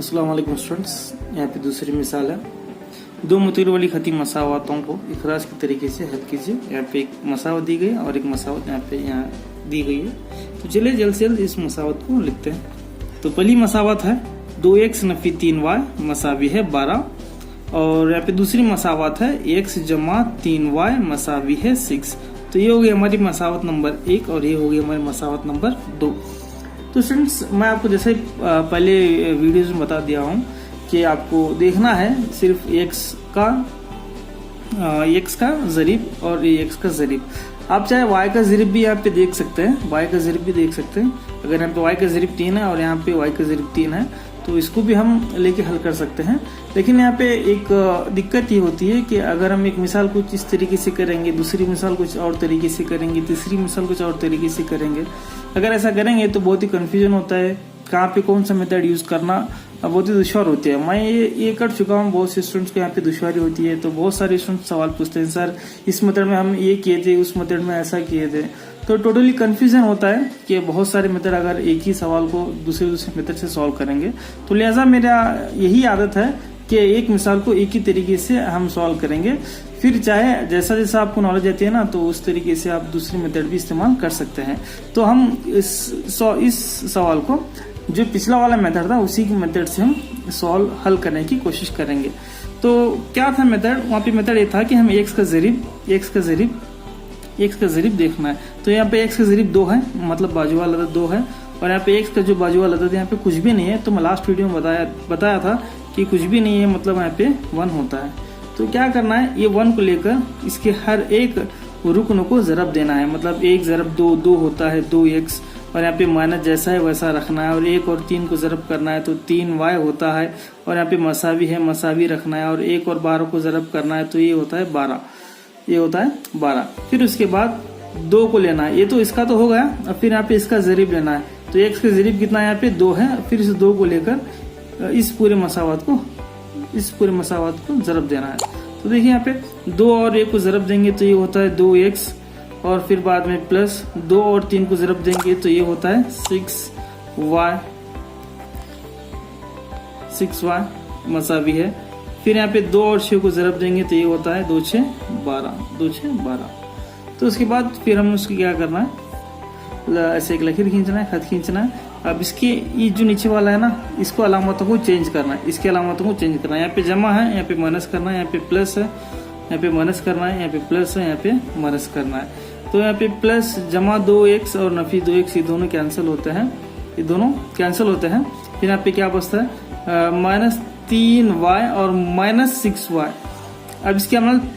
अस्सलाम वालेकुम स्टूडेंट्स। यहाँ पे दूसरी मिसाल है, दो मुतीर वाली खती मसावतों को इखराज के तरीके से हल कीजिए। यहाँ पे एक मसावत दी गई और एक मसावत यहाँ दी गई है। तो चलिए जल्द से जल्द इस मसावत को लिखते हैं। तो पहली मसावत है 2x नफी 3y मसावी है 12, और यहाँ पे दूसरी मसावत है x जमा 3y मसावी है 6। तो ये हो गई हमारी मसावत नंबर 1 और ये हो गई हमारी मसावत नंबर 2। तो स्टूडेंट्स, मैं आपको जैसे पहले वीडियोज में बता दिया हूँ कि आपको देखना है सिर्फ x का ज़रीब और x का ज़रीब। आप चाहे y का ज़रीब भी यहाँ पे देख सकते हैं, y का ज़रीब भी देख सकते हैं। अगर यहाँ पे y का ज़रीब 3 है और यहाँ पे y का ज़रीब 3 है तो इसको भी हम लेके हल कर सकते हैं। लेकिन यहाँ पे एक दिक्कत ये होती है कि अगर हम एक मिसाल कुछ इस तरीके से करेंगे, दूसरी मिसाल कुछ और तरीके से करेंगे, तीसरी मिसाल कुछ और तरीके से करेंगे, अगर ऐसा करेंगे तो बहुत ही कंफ्यूजन होता है कहाँ पे कौन सा मेथड यूज करना, बहुत ही दुश्वार होती है। मैं ये कर चुका हूँ, बहुत से स्टूडेंट्स को यहाँ पे दुश्वारी होती है। तो बहुत सारे स्टूडेंट्स सवाल पूछते हैं, सर इस मेथड में हम ये किए थे, उस मेथड में ऐसा किए थे। तो टोटली कंफ्यूजन होता है कि बहुत सारे मेथड अगर एक ही सवाल को दूसरे मेथड से सॉल्व करेंगे। तो लिहाजा मेरा यही आदत है कि एक मिसाल को एक ही तरीके से हम सॉल्व करेंगे, फिर चाहे जैसा जैसा आपको नॉलेज आती है ना तो उस तरीके से आप दूसरी मेथड भी इस्तेमाल कर सकते हैं। तो हम इस सवाल को जो पिछला वाला मेथड था उसी की मेथड से हम हल करने की कोशिश करेंगे। तो क्या था मेथड? वहाँ पे मेथड ये था कि हम x का ज़रीब देखना है। तो यहाँ पे x का ज़रीब 2 है, मतलब बाजू वाला अदद 2 है, और यहाँ पे x का जो बाजू वाला अदद यहाँ पे कुछ भी नहीं है। तो मैं लास्ट वीडियो में बताया था कि कुछ भी नहीं है, मतलब यहाँ पे 1 होता है। तो क्या करना है, ये 1 को लेकर इसके हर एक रुकन को ज़रब देना है। मतलब 1 ज़रब 2 2 होता है 2x, और यहाँ पे माइनस जैसा है वैसा रखना है, और 1 और 3 को ज़रब करना है तो 3y होता है, और यहाँ पे मसावी है मसावी रखना है, और 1 और 12 को ज़रब करना है तो ये होता है 12, ये होता है 12। फिर उसके बाद 2 को लेना है, ये तो इसका तो हो गया। अब फिर यहाँ पे इसका ज़रीब लेना है। तो x का ज़रीब कितना है यहाँ पे 2 है। फिर इस 2 को लेकर इस पूरे मसावत को ज़रब देना है। तो देखिए यहाँ पे 2 और 1 को ज़रब देंगे तो ये होता है 2x, और फिर बाद में प्लस 2 और 3 को ज़रब देंगे तो ये होता है 6y मसावी है। फिर यहाँ पे 2 और 6 को ज़रब देंगे तो ये होता है 2 6 12। तो उसके बाद फिर हम उसकी क्या करना है, ऐसे एक लकीर खींचना है, खत खींचना है। अब इसके ये जो नीचे वाला है ना, इसको अलामतों को चेंज करना है, इसके अलामतों को चेंज करना है। यहाँ पे जमा है, यहाँ पे माइनस करना है, यहाँ पे प्लस है, यहाँ पे माइनस करना है, यहाँ पे प्लस है, यहाँ पे माइनस करना है। तो यहाँ पे प्लस जमा 2x और नफी 2x ये दोनों कैंसिल होते हैं, ये दोनों कैंसिल होते हैं। फिर यहाँ पे क्या बचता है, -3y और -6y। अब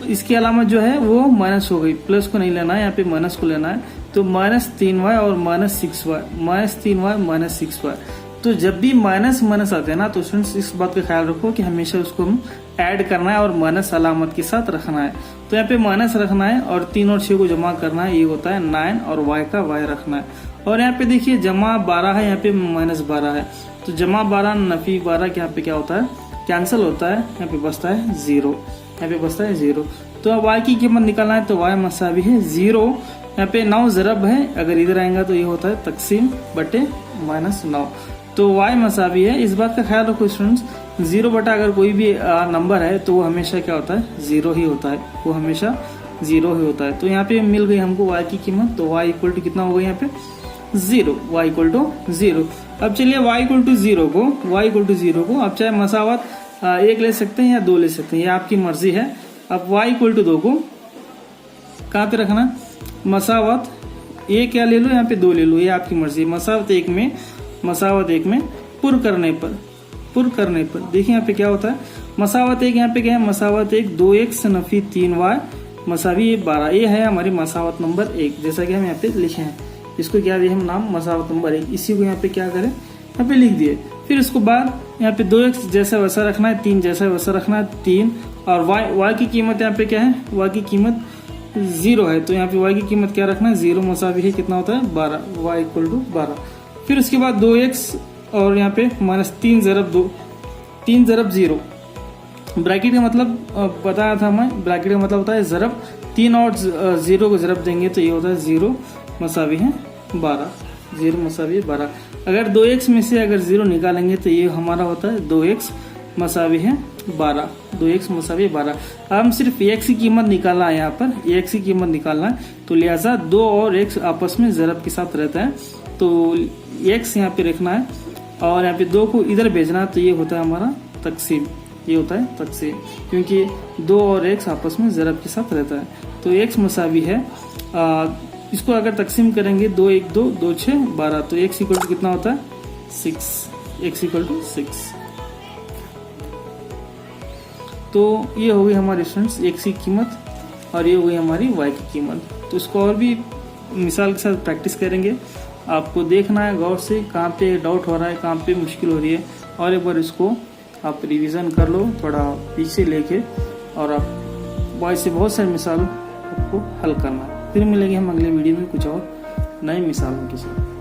इसकी अलामत जो है वो माइनस हो गई, प्लस को नहीं लेना है, यहाँ पे माइनस को लेना है। तो -3y और -6y, -3y -6y। तो जब भी माइनस आते हैं ना तो स्टूडेंट्स इस बात का ख्याल रखो कि हमेशा उसको हम ऐड करना है और माइनस अलामत के साथ रखना है। तो यहाँ पे माइनस रखना है और 3 और 6 को जमा करना है, ये होता है 9, और y का y रखना है। और यहाँ पे देखिए जमा 12 है, यहाँ पे -12 है। तो जमा 12 नफी 12 के यहाँ पे क्या होता है, कैंसिल होता है, यहाँ पे बचता है 0, यहाँ पे बचता है 0। तो अब y की कीमत निकालना है तो y मसावी है 0। यहाँ पे 9 ज़रब है, अगर इधर आएगा तो ये होता है तकसीम बटे -9। तो y मसावी है। इस बात का ख्याल रखो स्टूडेंट्स, 0 बटा अगर कोई भी नंबर है तो वो हमेशा क्या होता है, 0 ही होता है, वो हमेशा 0 ही होता है। तो यहाँ पे मिल गई हमको y की कीमत। तो y इक्वल टू कितना होगा यहाँ पे 0, y इक्वल टू 0। अब चलिए y इक्वल टू 0 को आप चाहे मसावत 1 ले सकते हैं या 2 ले सकते हैं, ये आपकी मर्जी है। अब y इक्वल टू 2 को कहाँ पे रखना, मसावत 1 क्या ले लो, यहाँ पे 2 ले लो, ये आपकी मर्जी। मसावत एक में पुर करने पर देखिए यहाँ पे क्या होता है, मसावत 1 यहाँ पे क्या है, मसावत 1 2x नफी 3y मसावी 12, ये है हमारी मसावत नंबर 1। जैसा कि हम यहाँ पे लिखे हैं, इसको क्या दिए हम नाम, मसावत नंबर 1। इसी को यहाँ पे क्या करें, यहाँ पे लिख दिए। फिर उसके बाद यहाँ पे 2x जैसा वैसा रखना है, 3 जैसा वैसा रखना है, 3। और y की कीमत यहाँ पे क्या है, y की कीमत 0 है। तो यहाँ पे y की कीमत क्या रखना है, 0 मसावी है कितना होता है 12, y इक्वल टू 12। फिर उसके बाद 2x और यहाँ पे -3 ज़रब 2, 3 ज़रब 0। ब्रैकेट का मतलब बताया था मैं, ब्रैकेट का मतलब होता है ज़रब। 3 और 0 को ज़रब देंगे तो ये होता है 0 मसावी है 12। 0 मसावी 12। अगर 2x में से अगर 0 निकालेंगे तो ये हमारा होता है 2x मसावी है 12, 2x मसावी 12। हम सिर्फ x की कीमत निकालना है, यहाँ पर x की कीमत निकालना है, तो लिहाजा 2 और x आपस में ज़रब के साथ रहता है, तो x यहाँ पे रखना है और यहाँ पे 2 को इधर भेजना है, तो ये होता है हमारा तकसीम, ये होता है तकसीम, क्योंकि 2 और x आपस में ज़रब के साथ रहता है। तो x मसावी है, इसको अगर तकसीम करेंगे 2 1 2 2 6 12, तो x इक्वल टू कितना होता है 6, x इक्वल टू 6। तो ये हो गई हमारे स्टूडेंट्स x की कीमत और ये हो गई हमारी y की कीमत। तो इसको और भी मिसाल के साथ प्रैक्टिस करेंगे, आपको देखना है गौर से कहाँ पे डाउट हो रहा है, कहाँ पे मुश्किल हो रही है, और एक बार इसको आप रिवीजन कर लो थोड़ा पीछे लेके, और आप वैसे बहुत सारे मिसाल आपको हल करना है। फिर मिलेंगे हम अगले वीडियो में कुछ और नए मिसालों के साथ।